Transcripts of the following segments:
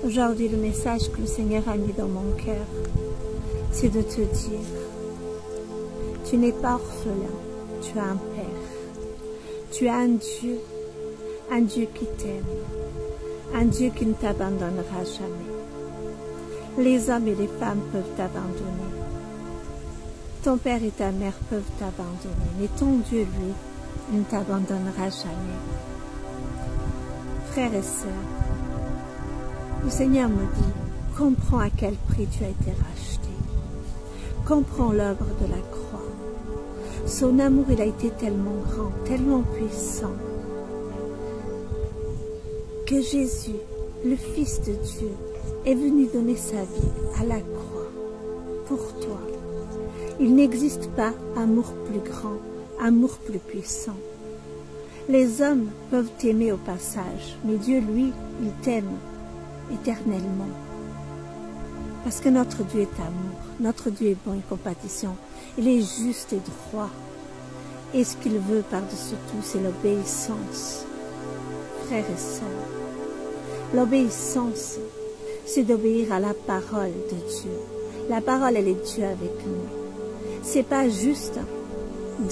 Aujourd'hui, le message que le Seigneur a mis dans mon cœur, c'est de te dire, tu n'es pas orphelin, tu as un Père. Tu as un Dieu qui t'aime, un Dieu qui ne t'abandonnera jamais. Les hommes et les femmes peuvent t'abandonner. Ton père et ta mère peuvent t'abandonner, mais ton Dieu, lui, il ne t'abandonnera jamais. Frères et sœurs, le Seigneur me dit, comprends à quel prix tu as été racheté. Comprends l'œuvre de la croix. Son amour, il a été tellement grand, tellement puissant, que Jésus, le Fils de Dieu, est venu donner sa vie à la croix pour toi. Il n'existe pas amour plus grand, amour plus puissant. Les hommes peuvent t'aimer au passage, mais Dieu, lui, il t'aime éternellement. Parce que notre Dieu est amour, notre Dieu est bon et compatissant, il est juste et droit. Et ce qu'il veut par-dessus tout, c'est l'obéissance. Frères et sœurs, l'obéissance, c'est d'obéir à la parole de Dieu. La parole, elle est Dieu avec nous. C'est pas juste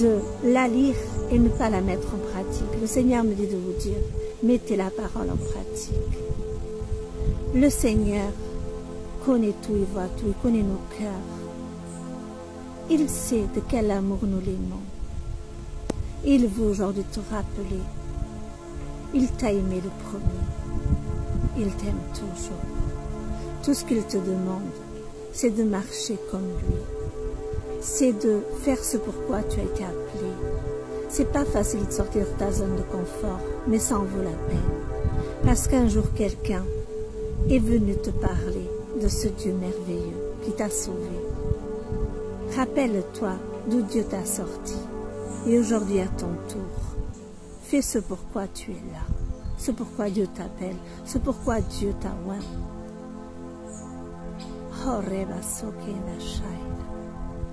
de la lire et ne pas la mettre en pratique. Le Seigneur me dit de vous dire, mettez la parole en pratique. Le Seigneur connaît tout, il voit tout, il connaît nos cœurs. Il sait de quel amour nous l'aimons. Il veut aujourd'hui te rappeler. Il t'a aimé le premier. Il t'aime toujours. Tout ce qu'il te demande, c'est de marcher comme lui. C'est de faire ce pourquoi tu as été appelé. C'est pas facile de sortir de ta zone de confort, mais ça en vaut la peine. Parce qu'un jour, quelqu'un est venu te parler de ce Dieu merveilleux qui t'a sauvé. Rappelle-toi d'où Dieu t'a sorti. Et aujourd'hui, à ton tour, fais ce pourquoi tu es là. Ce pourquoi Dieu t'appelle. Ce pourquoi Dieu t'a oint.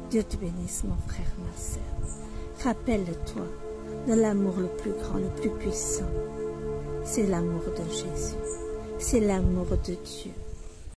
Dieu te bénisse, mon frère, ma sœur. Rappelle-toi de l'amour le plus grand, le plus puissant. C'est l'amour de Jésus. C'est l'amour de Dieu.